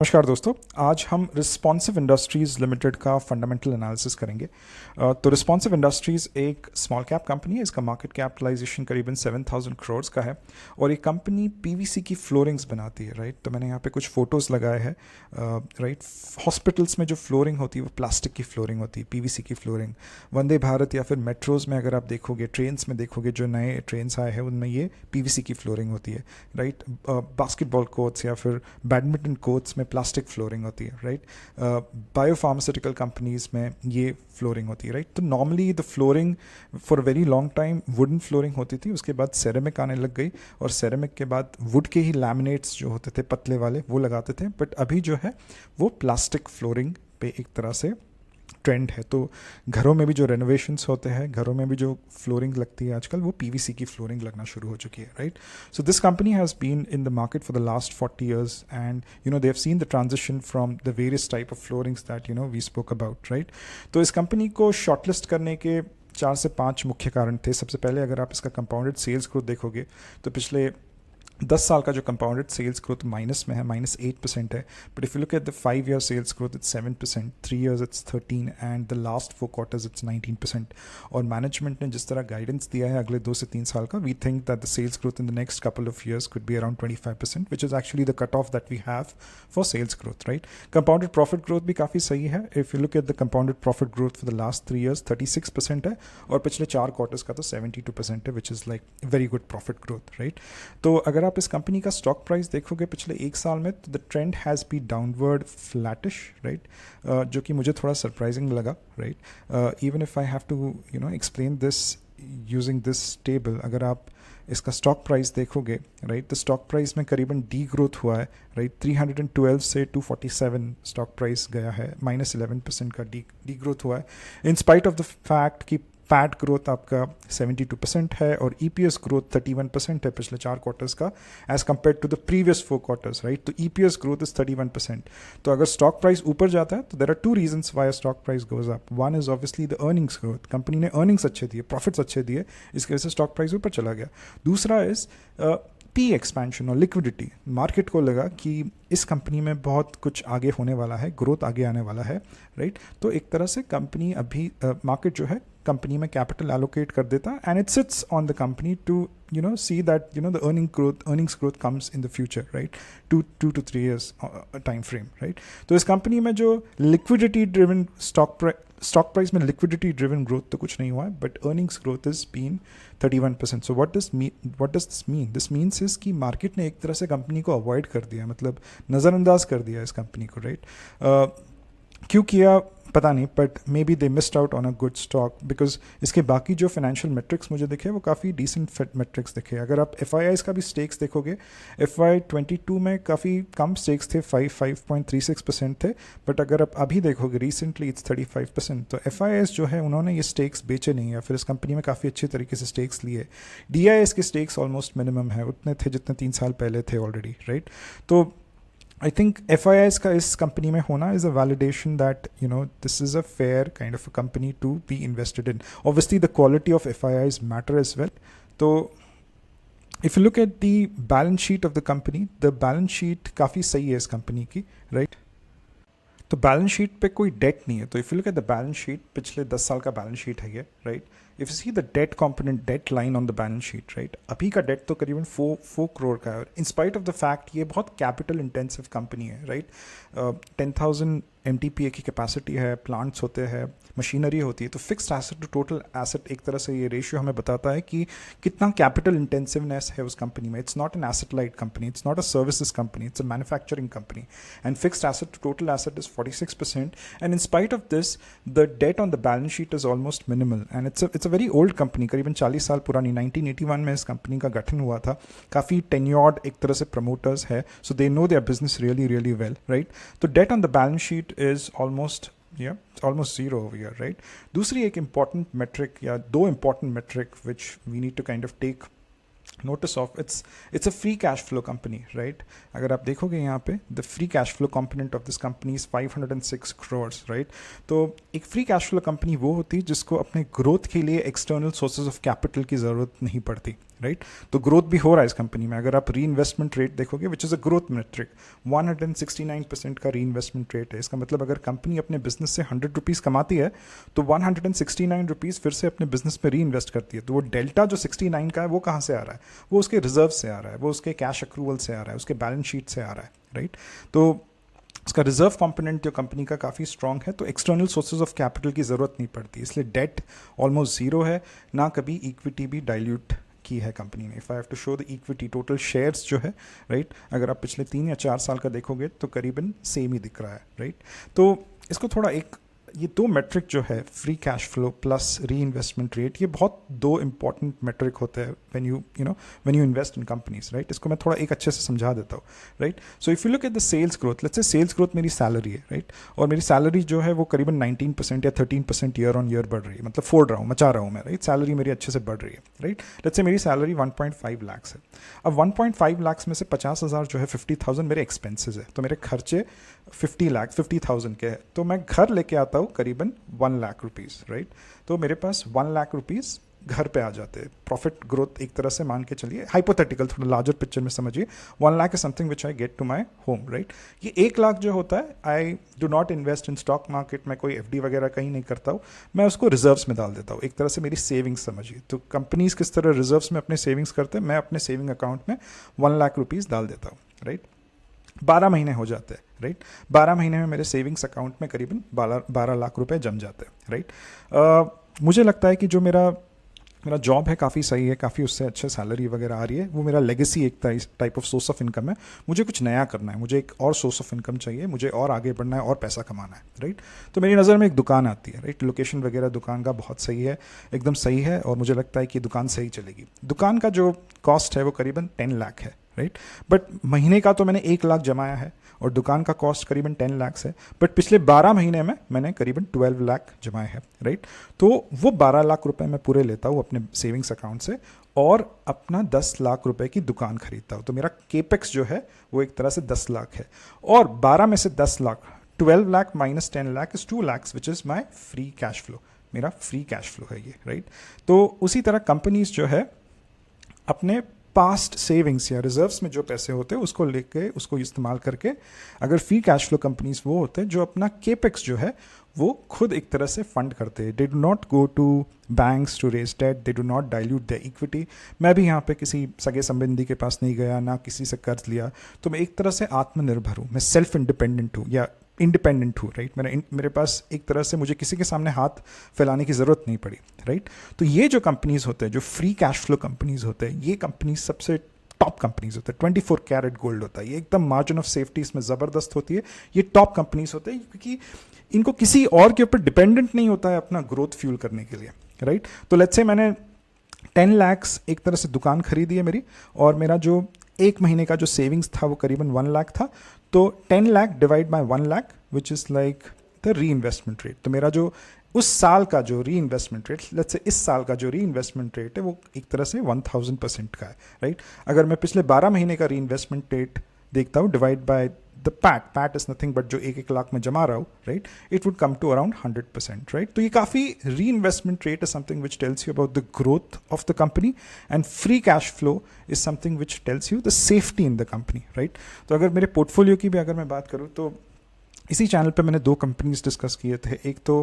नमस्कार दोस्तों। आज हम रिस्पॉन्सिव इंडस्ट्रीज़ लिमिटेड का फंडामेंटल एनालिसिस करेंगे। तो रिस्पॉन्सिव इंडस्ट्रीज़ एक स्मॉल कैप कंपनी है। इसका मार्केट कैपिटलाइजेशन करीबन 7,000 करोड़ का है और ये कंपनी पीवीसी की फ्लोरिंग्स बनाती है, राइट। तो मैंने यहाँ पे कुछ फ़ोटोज़ लगाए हैं, राइट। हॉस्पिटल्स में जो फ्लोरिंग होती है वो प्लास्टिक की फ्लोरिंग होती है, पीवीसी की फ्लोरिंग। वंदे भारत या फिर मेट्रोज़ में अगर आप देखोगे, ट्रेन्स में देखोगे, जो नए ट्रेन्स आए हैं उनमें ये पीवीसी की फ्लोरिंग होती है, राइट। बास्केटबॉल कोर्ट्स या फिर बैडमिंटन कोर्ट्स में प्लास्टिक फ्लोरिंग होती है, राइट। बायोफार्मास्यूटिकल कंपनीज में ये फ्लोरिंग होती है, राइट। तो normally the flooring for very long time wooden flooring होती थी, उसके बाद सेरेमिक आने लग गई और सेरेमिक के बाद वुड के ही लैमिनेट्स जो होते थे पतले वाले वो लगाते थे, बट अभी जो है वो प्लास्टिक फ्लोरिंग पे एक तरह से ट्रेंड है। तो घरों में भी जो रेनोवेशंस होते हैं, घरों में भी जो फ्लोरिंग लगती है आजकल, वो पीवीसी की फ्लोरिंग लगना शुरू हो चुकी है, right. So this company has been in the market for the last 40 years and they have seen the transition from the various type of floorings that we spoke about, right। तो इस company को shortlist करने के 4 से 5 मुख्य कारण थे। सबसे पहले अगर आप इसका कंपाउंडेड सेल्स ग्रोथ देखोगे तो पिछले 10 साल का जो कंपाउंडेड सेल्स ग्रोथ माइनस में है, -8% है। But if you look at the 5 year sales growth it's 7%, 3 years it's 13 and the last 4 quarters it's 19%। और मैनेजमेंट ने जिस तरह गाइडेंस दिया है अगले 2 से 3 साल का, we think that the sales growth in the next couple of years could be around 25%, which is actually the cut off that we have for sales growth, right. Compounded profit growth भी काफ़ी सही है। If you look at the compounded profit growth for the last 3 years 36% है और पिछले 4 quarters का तो 72% है, which is like very good profit growth, right. तो अगर आप इस कंपनी का स्टॉक प्राइस देखोगे पिछले 1 साल में, तो the trend has be downward flattish, right, जो कि मुझे थोड़ा सरप्राइजिंग लगा, right. Even if I have to explain this using this table, अगर आप इसका स्टॉक प्राइस देखोगे, राइट, तो स्टॉक प्राइस में करीबन डी ग्रोथ हुआ है, राइट। 312 से 247 स्टॉक प्राइस गया है, -11% का डी ग्रोथ हुआ है, in spite of the fact कि पैट ग्रोथ आपका 72% है और ईपीएस ग्रोथ 31% है पिछले 4 quarters का, as compare to the previous 4 quarters, right. तो ईपीएस ग्रोथ इज 31%। तो अगर स्टॉक प्राइस ऊपर जाता है तो there are 2 reasons why stock price goes up. One is obviously the earnings growth, company ने अर्निंग्स अच्छे दिए, प्रॉफिट्स अच्छे दिए, इसकी वजह से स्टॉक प्राइस ऊपर चला गया। दूसरा इज पी एक्सपेंशन और लिक्विडिटी। मार्केट को लगा कि इस कंपनी में बहुत कुछ आगे होने वाला है, ग्रोथ आगे आने वाला है, राइट। तो एक तरह से कंपनी अभी मार्केट जो है कंपनी में कैपिटल एलोकेट कर देता है and it sits on the company to see that the earnings growth comes in the future, right, 2 to 3 years time frame, right। तो इस कंपनी में जो liquidity driven stock price में liquidity driven growth तो कुछ नहीं हुआ है, but earnings growth has been 31%। so what does this mean? This means is कि मार्केट ने एक तरह से कंपनी को अवॉइड कर दिया, मतलब नज़रअंदाज कर दिया इस कंपनी को, राइट। क्यों किया पता नहीं, but may be they missed out on a good stock, because इसके बाकी जो फाइनेंशियल मेट्रिक्स मुझे दिखे वो काफ़ी डिसेंट मेट्रिक्स दिखे। अगर आप FIIs का भी स्टेक्स देखोगे, FY22 में काफ़ी कम स्टेक्स थे, 5.36% थे, बट अगर आप अभी देखोगे रिसेंटली इट्स 35%। तो FIIs जो है उन्होंने ये स्टेक्स बेचे नहीं है, फिर इस कंपनी में काफ़ी अच्छे तरीके से स्टेक्स लिए। DIS के स्टेक्स ऑलमोस्ट मिनिमम है, उतने थे जितने 3 साल पहले थे ऑलरेडी, राइट। तो I think FIIs का इस कंपनी में होना is a validation that this is a fair kind of a company to be invested in. Obviously the quality of FIIs matter as well. So if you look at the balance sheet of the company, the balance sheet काफ़ी सही है इस company की, right? तो balance sheet पे कोई date नहीं है। तो if you look at the balance sheet, पिछले 10 साल का बैलेंस शीट है ये, राइट। If you see the debt component, debt line on the balance sheet, right, अभी का डेट तो करीबन 4 करोड़ का है। In spite of the fact ये बहुत कैपिटल इंटेंसिव कंपनी है, राइट। 10,000 MTPA की कैपेसिटी है, प्लांट्स होते हैं, मशीनरी होती है। तो fixed asset to total asset एक तरह से ये रेशियो हमें बताता है कि कितना कैपिटल इंटेंसिवनेस है उस कंपनी में। It's not an asset light company, it's not a services company, it's a manufacturing company, and fixed asset to total asset is 46%। And in spite of this the debt on the balance sheet is almost minimal, and it's a very old company, करीबन 40 साल पुरानी। 1981 में इस company का गठन हुआ था। काफ़ी टेन्योर्ड एक तरह से प्रमोटर्स है, so they know their business really really well, right. तो debt on the balance sheet is almost zero over here, right। दूसरी एक important metric या 2 important metric which we need to kind of take notice of, it's a free cash flow company, right। अगर आप देखोगे यहाँ पे the free cash flow component of this company is 506 crores, right। तो एक free cash flow company वो होती है जिसको अपने growth के लिए external sources of capital की ज़रूरत नहीं पड़ती, राइट। तो ग्रोथ भी हो रहा है इस कंपनी में। अगर आप री इन्वेस्टमेंट रेट देखोगे which is a growth metric, 169% का री इन्वेस्टमेंट रेट है। इसका मतलब अगर कंपनी अपने बिजनेस से 100 रुपीज़ कमाती है तो 169 रुपीज़ फिर से अपने बिजनेस में री इन्वेस्ट करती है। तो वो डेल्टा जो 69 का है वो कहाँ से आ रहा है? वो उसके रिजर्व से आ रहा है, वो उसके कैश अक्रूवल से आ रहा है, उसके बैलेंस शीट से आ रहा है, राइट। तो उसका रिजर्व कंपोनेंट जो कंपनी का काफ़ी स्ट्रांग है, तो एक्सटर्नल सोर्सेज ऑफ कैपिटल की ज़रूरत नहीं पड़ती, इसलिए डेट ऑलमोस्ट ज़ीरो है, ना कभी इक्विटी भी डाइल्यूट की है कंपनी ने। If I have to show the equity, total shares जो है, राइट, अगर आप पिछले 3 या 4 साल का देखोगे तो करीबन सेम ही दिख रहा है, राइट। तो इसको थोड़ा एक, ये दो मेट्रिक जो है, free cash flow plus re investment rate, ये बहुत दो इंपॉर्टेंट मेट्रिक होते हैं when you invest in companies, right. इसको मैं थोड़ा एक अच्छे से समझा देता हूँ, right. So if you look at the sales growth, let's say sales growth मेरी सैलरी है, राइट, और मेरी सैलरी जो है वो करीबन 19% या 13% ईयर ऑन ईयर बढ़ रही है, मतलब फोड़ रहा हूँ, मचा रहा हूँ मैं, राइट। सैलरी मेरी अच्छे से बढ़ रही है, राइट। लेट्स से मेरी सैलरी 1.5 लाख है। अब 1.5 लाख में से 50,000 जो है, 50,000 मेरे एक्सपेंसेस है, तो मेरे खर्चे 50,000 के हैं। तो मैं घर लेके आता हूँ करीबन 1 लाख रुपीज़, राइट। तो मेरे पास 1 लाख रुपीज़ घर पे आ जाते हैं। प्रॉफिट ग्रोथ एक तरह से मान के चलिए, हाइपोथेटिकल, थोड़ा लार्जर पिक्चर में समझिए, 1 lakh is something which I get to my home, right. ये 1 लाख जो होता है, I do not invest in stock market में, कोई एफडी वगैरह कहीं नहीं करता हूँ, मैं उसको रिजर्व्स में डाल देता हूँ, एक तरह से मेरी सेविंग्स समझिए। तो कंपनीज किस तरह रिजर्व्स में अपने सेविंग्स करते हैं, मैं अपने सेविंग अकाउंट में 1 लाख रुपीज़ डाल देता हूँ, राइट। 12 महीने हो जाते हैं, राइट। 12 महीने में मेरे सेविंग्स अकाउंट में करीबन 12 लाख रुपए जम जाते हैं, राइट। मुझे लगता है कि जो मेरा जॉब है काफ़ी सही है, काफ़ी उससे अच्छे सैलरी वगैरह आ रही है, वो मेरा लेगेसी एक type of source of income है। मुझे कुछ नया करना है, मुझे एक और सोर्स ऑफ इनकम चाहिए, मुझे और आगे बढ़ना है और पैसा कमाना है, राइट। तो मेरी नज़र में एक दुकान आती है, राइट। लोकेशन वगैरह दुकान का बहुत सही है, एकदम सही है, और मुझे लगता है कि दुकान सही चलेगी। दुकान का जो कॉस्ट है वो करीबन 10 लाख है, राइट। बट महीने का तो मैंने 1 लाख जमाया है और दुकान का कॉस्ट करीबन 10 लाख है, बट पिछले 12 महीने में मैंने करीबन 12 लाख जमाए हैं, राइट। तो वो 12 लाख रुपए मैं पूरे लेता हूँ अपने सेविंग्स अकाउंट से और अपना 10 लाख रुपए की दुकान खरीदता हूँ। तो मेरा केपेक्स जो है वो एक तरह से 10 लाख है, और 12 में से 10 lakh, 12 lakh minus 10 lakh is 2 lakh, which is my free cash flow. मेरा फ्री कैश फ्लो है ये, राइट। तो उसी तरह कंपनीज जो है अपने पास्ट सेविंग्स या रिजर्व्स में जो पैसे होते हैं उसको लेके, उसको इस्तेमाल करके, अगर फ्री कैश फ्लो कंपनीज वो होते हैं जो अपना केपेक्स जो है वो खुद एक तरह से फंड करते हैं। They do not go to banks to raise debt, they do not dilute the equity. मैं भी यहाँ पे किसी सगे संबंधी के पास नहीं गया, ना किसी से कर्ज लिया, तो मैं एक तरह से आत्मनिर्भर हूँ, मैं सेल्फ इंडिपेंडेंट हूँ या इंडिपेंडेंट हूँ, राइट। मेरे पास एक तरह से मुझे किसी के सामने हाथ फैलाने की ज़रूरत नहीं पड़ी, राइट। तो ये जो कंपनीज होते हैं, जो फ्री कैश फ्लो कंपनीज होते हैं, ये कंपनीज सबसे टॉप कंपनीज होते हैं। 24 कैरेट गोल्ड होता है, ये एकदम मार्जिन ऑफ सेफ्टी इसमें ज़बरदस्त होती है। ये टॉप कंपनीज होते हैं क्योंकि इनको किसी और के ऊपर डिपेंडेंट नहीं होता है अपना ग्रोथ फ्यूल करने के लिए, राइट। तो लेट्स से मैंने 10 लाख एक तरह से दुकान खरीदी है मेरी, और मेरा जो 1 महीने का जो सेविंग्स था वो करीबन 1 लाख था। तो 10 lakh divide by 1 lakh which is like the री इन्वेस्टमेंट रेट। तो मेरा जो उस साल का जो री इन्वेस्टमेंट रेट, लेट्स से इस साल का जो री इन्वेस्टमेंट रेट है वो एक तरह से 1000% का है, राइट। अगर मैं पिछले 12 महीने का री इन्वेस्टमेंट रेट देखता हूँ divide by the PAT is nothing but जो 1 लाख में जमा रहा हूँ, right, it would come to around 100%, right. तो ये काफ़ी re investment rate is something which tells you about the growth of the company, and free cash flow is something which tells you the safety in the company, right. तो अगर मेरे portfolio की भी अगर मैं बात करूँ तो इसी चैनल पे मैंने 2 कंपनीज डिस्कस किए थे। एक तो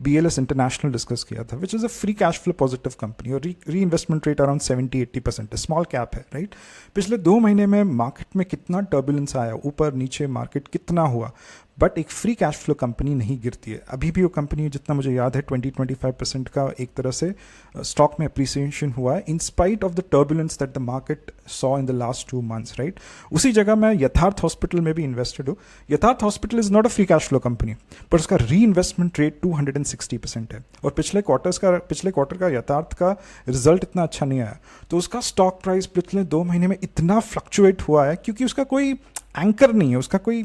BLS इंटरनेशनल डिस्कस किया था विच is a free cash flow positive company, और री इन्वेस्टमेंट रेट अराउंड 70-80% है, स्मॉल कैप है, राइट। पिछले 2 महीने में मार्केट में कितना टर्बुलेंस आया, ऊपर नीचे मार्केट कितना हुआ, बट एक फ्री कैश फ्लो कंपनी नहीं गिरती है। अभी भी वो कंपनी, जितना मुझे याद है, 20-25% का एक तरह से स्टॉक में अप्रिसिएशन हुआ है in spite of the turbulence that the market saw in the last 2 months, right. उसी जगह मैं यथार्थ हॉस्पिटल में भी इन्वेस्टेड हूँ। यथार्थ hospital is not a free cash flow company, पर उसका री इन्वेस्टमेंट रेट 260% है, और पिछले क्वार्टर का यथार्थ का रिजल्ट इतना अच्छा नहीं आया, तो उसका स्टॉक प्राइस पिछले 2 महीने में इतना फ्लक्चुएट हुआ है क्योंकि उसका कोई एंकर नहीं है, उसका कोई,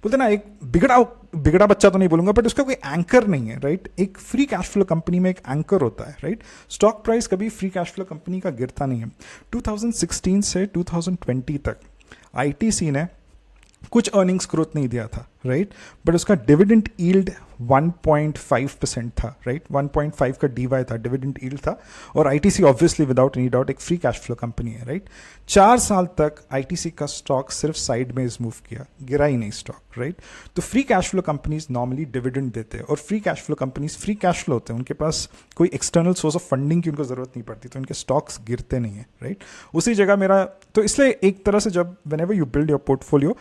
बोलते ना, एक बिगड़ा बच्चा तो नहीं बोलूंगा, बट उसका कोई एंकर नहीं है, राइट। एक फ्री कैश फ्लो कंपनी में एक एंकर होता है, राइट। स्टॉक प्राइस कभी फ्री कैश फ्लो कंपनी का गिरता नहीं है। 2016 से 2020 तक ITC ने कुछ अर्निंग्स ग्रोथ नहीं दिया था, राइट, बट उसका डिविडेंड यील्ड 1.5% था, राइट, 1.5 का डीवाई था, डिविडेंड यील्ड था। और ITC obviously without any doubt एक फ्री कैश फ्लो कंपनी है, राइट। 4 साल तक आईटीसी का स्टॉक सिर्फ साइड में मूव किया, गिरा ही नहीं स्टॉक, राइट। तो free cash flow companies normally dividend देते हैं, और free cash flow companies free cash flow होते हैं, उनके पास कोई एक्सटर्नल सोर्स ऑफ फंडिंग की उनको जरूरत नहीं पड़ती, तो उनके स्टॉक्स गिरते नहीं है, राइट। उसी जगह मेरा तो इसलिए एक तरह से जब whenever you build your portfolio,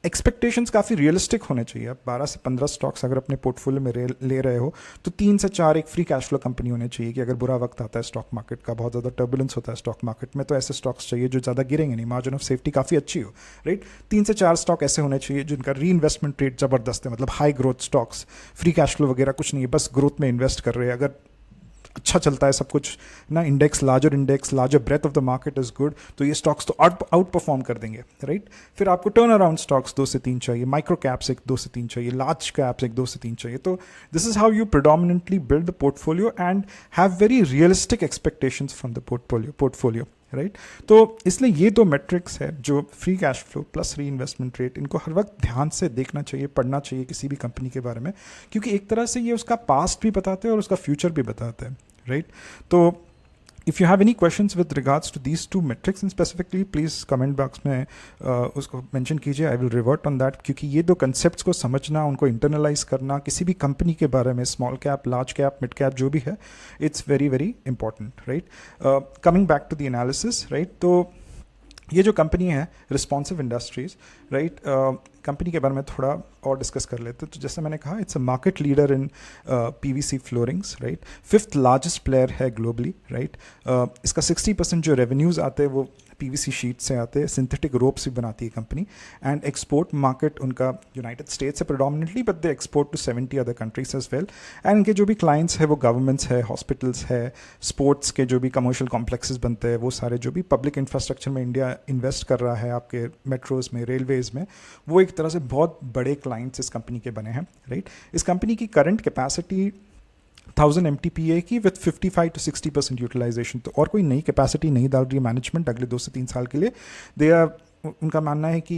expectations काफ़ी रियलिस्टिक होने चाहिए। आप 12 से 15 स्टॉक्स अगर अपने पोर्टफोलियो में ले रहे हो तो 3 से 4 एक फ्री कैश फ्लो कंपनी होनी चाहिए कि अगर बुरा वक्त आता है स्टॉक मार्केट का, बहुत ज़्यादा टर्बुलेंस होता है स्टॉक मार्केट में, तो ऐसे स्टॉक्स चाहिए जो ज़्यादा गिरेंगे नहीं, मार्जिन ऑफ सेफ्टी काफ़ी अच्छी हो, राइट। 3 से 4 स्टॉक ऐसे होने चाहिए जिनका री इन्वेस्टमेंट रेट ज़बरदस्त है, मतलब high growth stocks, free cash flow वगैरह कुछ नहीं है, बस ग्रोथ में इन्वेस्ट कर रहे हैं। अगर अच्छा चलता है सब कुछ ना, index, larger breadth of the market is good, तो ये स्टॉक्स तो आउट परफॉर्म कर देंगे, राइट। फिर आपको टर्न अराउंड स्टॉक्स 2 से 3 चाहिए, माइक्रो कैप्स एक 2 से 3 चाहिए, लार्ज कैप्स एक 2 से 3 चाहिए। तो this is how you predominantly build the portfolio and have very realistic expectations from the portfolio, right. तो इसलिए ये 2 मेट्रिक्स है जो free cash flow plus re investment rate, इनको हर वक्त ध्यान से देखना चाहिए, पढ़ना चाहिए किसी भी कंपनी के बारे में, क्योंकि एक तरह से ये उसका पास्ट भी बताते हैं और उसका फ्यूचर भी बताते हैं, राइट। तो if you have any questions with regards to these 2 metrics and specifically please comment box में उसको mention कीजिए, I will revert on that, क्योंकि ये 2 concepts को समझना, उनको internalize करना किसी भी कंपनी के बारे में, small cap, large cap, mid cap जो भी है, it's very very important, right। Coming back to the analysis, right, तो ये जो कंपनी है रिस्पॉन्सिव इंडस्ट्रीज, राइट, कंपनी के बारे में थोड़ा और डिस्कस कर लेते हैं। तो जैसे मैंने कहा, it's a market leader in PVC floorings, right, 5th largest player है ग्लोबली, राइट। इसका 60% जो रेवेन्यूज़ आते हैं वो पीवीसी शीट से आते हैं, सिंथेटिक रोप्स भी बनाती है कंपनी, एंड एक्सपोर्ट मार्केट उनका यूनाइटेड स्टेट्स है predominantly, but they export to 70 other countries as well. And इनके जो भी क्लाइंट्स है वो गवर्नमेंट्स है, हॉस्पिटल्स है, स्पोर्ट्स के जो भी कमर्शियल कॉम्प्लेक्सेस बनते हैं, वो सारे जो भी पब्लिक इंफ्रास्ट्रक्चर में इंडिया इन्वेस्ट कर रहा है, आपके मेट्रोज में, रेलवेज में, वो एक तरह से बहुत बड़े क्लाइंट्स इस कंपनी के बने हैं, राइट। इस कंपनी की करंट कैपेसिटी 1000 MTPA की विथ 55 to 60% यूटिलाइजेशन, तो और कोई नई कैपेसिटी नहीं डाल रही है मैनेजमेंट अगले 2 से 3 साल के लिए। दे आर, उनका मानना है कि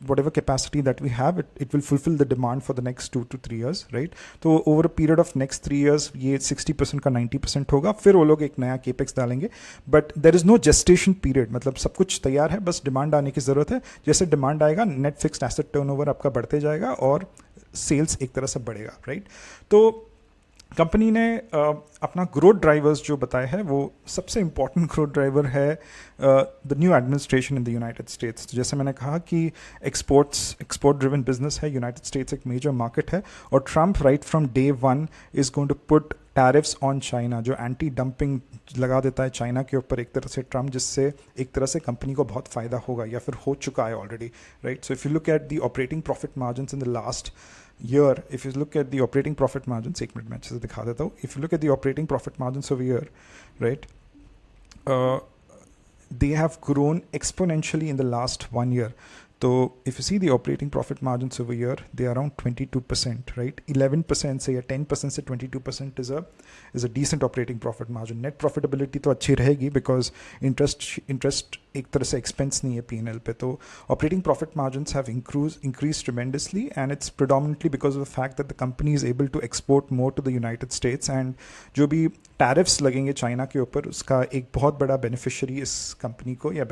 whatever capacity that we have, it will fulfil the demand for the next 2 to 3 years, right. तो over a period of next 3 years ये 60% का 90% होगा, फिर वो लोग एक नया केपेक्स डालेंगे, but there is no gestation period, मतलब सब कुछ तैयार है, बस डिमांड आने की ज़रूरत है। जैसे डिमांड आएगा, नेट फिक्स्ड एसेट टर्नओवर आपका बढ़ते जाएगा और सेल्स एक तरह से बढ़ेगा, राइट। तो कंपनी ने अपना ग्रोथ ड्राइवर्स जो बताए हैं, वो सबसे इंपॉर्टेंट ग्रोथ ड्राइवर है the new administration in the United States. तो जैसे मैंने कहा कि एक्सपोर्ट ड्रिवन बिजनेस है, यूनाइटेड स्टेट्स एक मेजर मार्केट है, और Trump right from day 1 is going to put tariffs on China, जो एंटी डंपिंग लगा देता है चाइना के ऊपर एक तरह से ट्रम्प, जिससे एक तरह से कंपनी को बहुत फ़ायदा होगा या फिर हो चुका है already, right. So if you look at the operating profit margins in the last year, if you look at the operating profit margins, एक मिनट में अच्छे से दिखा देता हूँ, if you look at the operating profit margins of a year, right, they have grown exponentially in the last 1 year. So if you see the operating profit margins over here, they are around 22%, right? 11% से या 10% से 22% is a decent operating profit margin. Net profitability तो अच्छी रहेगी because interest एक तरह से expense नहीं है P&L पे, तो operating profit margins have increased tremendously, and it's predominantly because of the fact that the company is able to export more to the United States, and जो भी tariffs लगेंगे चाइना के ऊपर, उसका एक बहुत बड़ा beneficiary इस कंपनी को, या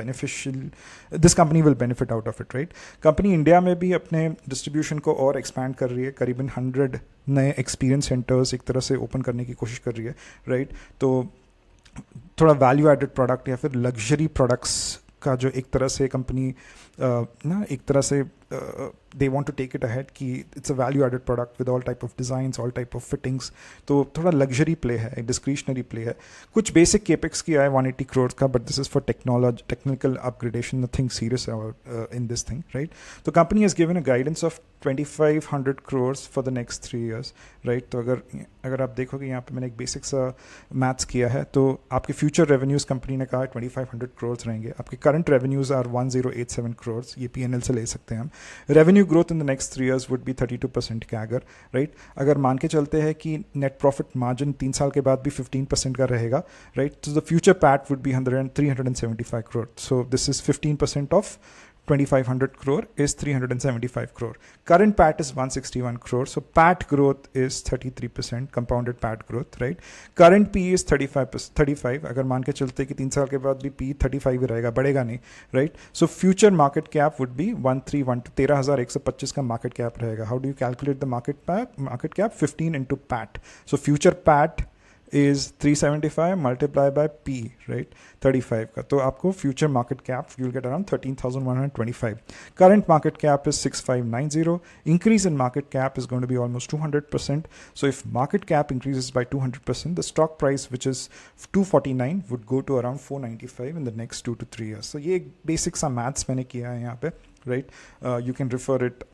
this company will benefit out of it, right? Company India में भी अपने डिस्ट्रीब्यूशन को और एक्सपैंड कर रही है, करीबन 100 नए एक्सपीरियंस सेंटर्स एक तरह से ओपन करने की कोशिश कर रही है, राइट। तो थोड़ा वैल्यू एडेड प्रोडक्ट या फिर लग्जरी प्रोडक्ट्स का जो एक तरह से कंपनी ना एक तरह से they want to take it ahead कि it's a value added product with all type of designs, all type of fittings, तो थोड़ा लग्जरी प्ले है, एक डिस्क्रिशनरी प्ले है। कुछ बेसिक केपेक्स किया है 180 crores का, but this is for technical upgradation, nothing serious in this thing, right. तो company has given a guidance of 2500 crores for the next 3 years, right. तो अगर आप देखोगे यहाँ पे मैंने एक बेसिक सा मैथ्स किया है, तो आपके फ्यूचर रेवेन्यूज़ कंपनी ने कहा 2500 crores रहेंगे, आपके करंट रेवेन्यूज़ आर 1087 crores, ये P&L से ले सकते हैं हम। Revenue growth in the next 3 years would be 32% CAGR, right. अगर मान के चलते हैं कि नेट प्रॉफिट मार्जिन 3 साल के बाद भी 15% का रहेगा, राइट, तो the future PAT would be 375 crores, so this is 15% of 2,500 crore is 375 crore. Current PAT is 161 crore. So PAT growth is 33%, compounded PAT growth, right? Current PE is 35. अगर मान के चलते कि 3 साल के बाद भी PE 35 ही रहेगा, बढ़ेगा नहीं, right? So future market cap would be 13,125 का market cap रहेगा. How do you calculate the market cap? 15 into PAT. So future PAT is 375 multiplied by P, right? 35 का. तो आपको future market cap you'll get around 13,125. Current market cap is 6,590. Increase in market cap is going to be almost 200%. So if market cap increases by 200%, the stock price, which is 249, would go to around 495 in the next 2 to 3 years. So ये basic सा maths मैंने किया है यहाँ पे, right? You can refer it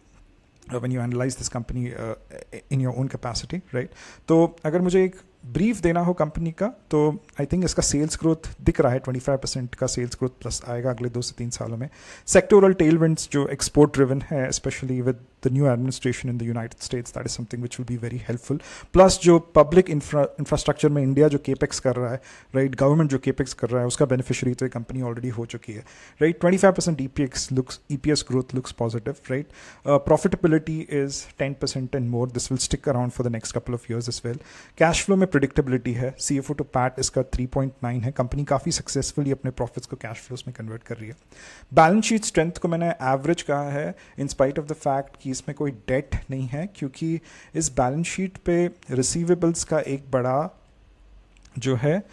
when you analyze this company in your own capacity, right? तो अगर मुझे एक ब्रीफ देना हो कंपनी का, तो आई थिंक इसका सेल्स ग्रोथ दिख रहा है 25% का सेल्स ग्रोथ प्लस आएगा अगले 2 से 3 सालों में. सेक्टोरल टेलविंड्स जो एक्सपोर्ट ड्रिवन है, specially with the new administration in the United states, that is something which will be very helpful. Plus जो पब्लिक इंफ्रास्ट्रक्चर में इंडिया जो केपेक्स कर रहा है, राइट, गवर्नमेंट जो केपेक्स कर रहा है, उसका बेनिफिशियरी तो ये कंपनी ऑलरेडी हो चुकी है, right. 25% EPS growth looks positive, right? Profitability is 10% and more. This will stick around for the next couple of years as well. Cash flow में predictability है. CFO to PAT इसका 3.9 है. Company काफ़ी successfully अपने profits को cash flows में convert कर रही है. बैलेंस शीट स्ट्रेंथ को मैंने एवरेज कहा है in spite of the fact कि इसमें कोई डेट नहीं है, क्योंकि इस बैलेंस शीट पे रिसीवेबल्स का एक बड़ा जो है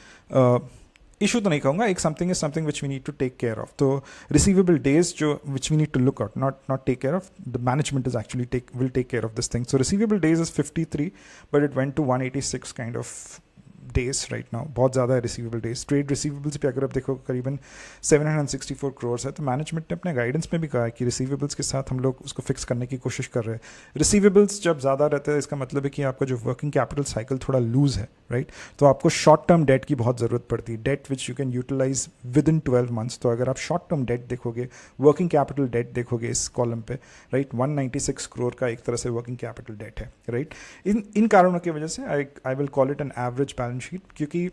इशू तो नहीं कहूँगा, एक something which we need to take care of. तो रिसीवेबल डेज जो which we need to look out, not take care of, the management is actually will take care of this thing. So receivable days is 53, but it went to 186 kind of days right now. बहुत ज़्यादा है receivable days. Trade receivables पे अगर आप देखो करीबन 764 करोड़ है. तो मैनेजमेंट ने अपने गाइडेंस में भी कहा है कि रिसीवेबल्स के साथ हम लोग उसको फिक्स करने की कोशिश कर रहे हैं. रिसीवेबल्स जब ज़्यादा रहते हैं, इसका मतलब है कि आपका जो वर्किंग कैपिटल साइकिल थोड़ा लूज है, राइट? तो आपको शॉर्ट टर्म डेट की बहुत ज़रूरत पड़ती है, debt which you can utilise within 12 months. तो अगर आप शॉर्ट टर्म डेट देखोगे, वर्किंग कैपिटल डेट देखोगे इस कॉलम पे, राइट, 196 करोड़ का एक तरह से वर्किंग कैपिटल डेट है, राइट. इन कारणों की वजह से I will call it an average balance sheet, क्योंकि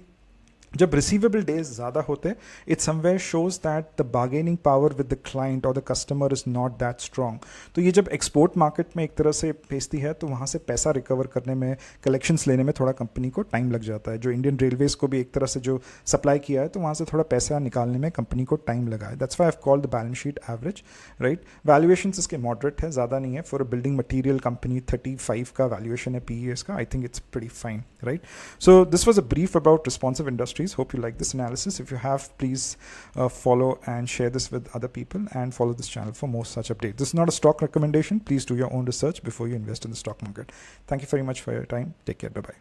जब रिसीवेबल डेज ज़्यादा होते, it somewhere shows that the bargaining power with the client और the customer is not that strong. तो ये जब एक्सपोर्ट मार्केट में एक तरह से भेजती है, तो वहाँ से पैसा रिकवर करने में, कलेक्शंस लेने में थोड़ा कंपनी को टाइम लग जाता है. जो इंडियन रेलवेज को भी एक तरह से जो सप्लाई किया है, तो वहाँ से थोड़ा पैसा निकालने में कंपनी को टाइम लगा है. That's why I have called the balance sheet average, right. Valuations इसके मॉडरेट है, ज़्यादा नहीं है. For a building material company 35 का वैल्यूएशन है PES का. I think it's pretty fine, right. So this was a brief about responsive industries. Hope you like this analysis. If you have, please follow and share this with other people, and follow this channel for more such updates. This is not a stock recommendation. Please do your own research before you invest in the stock market. Thank you very much for your time. Take care. Bye bye.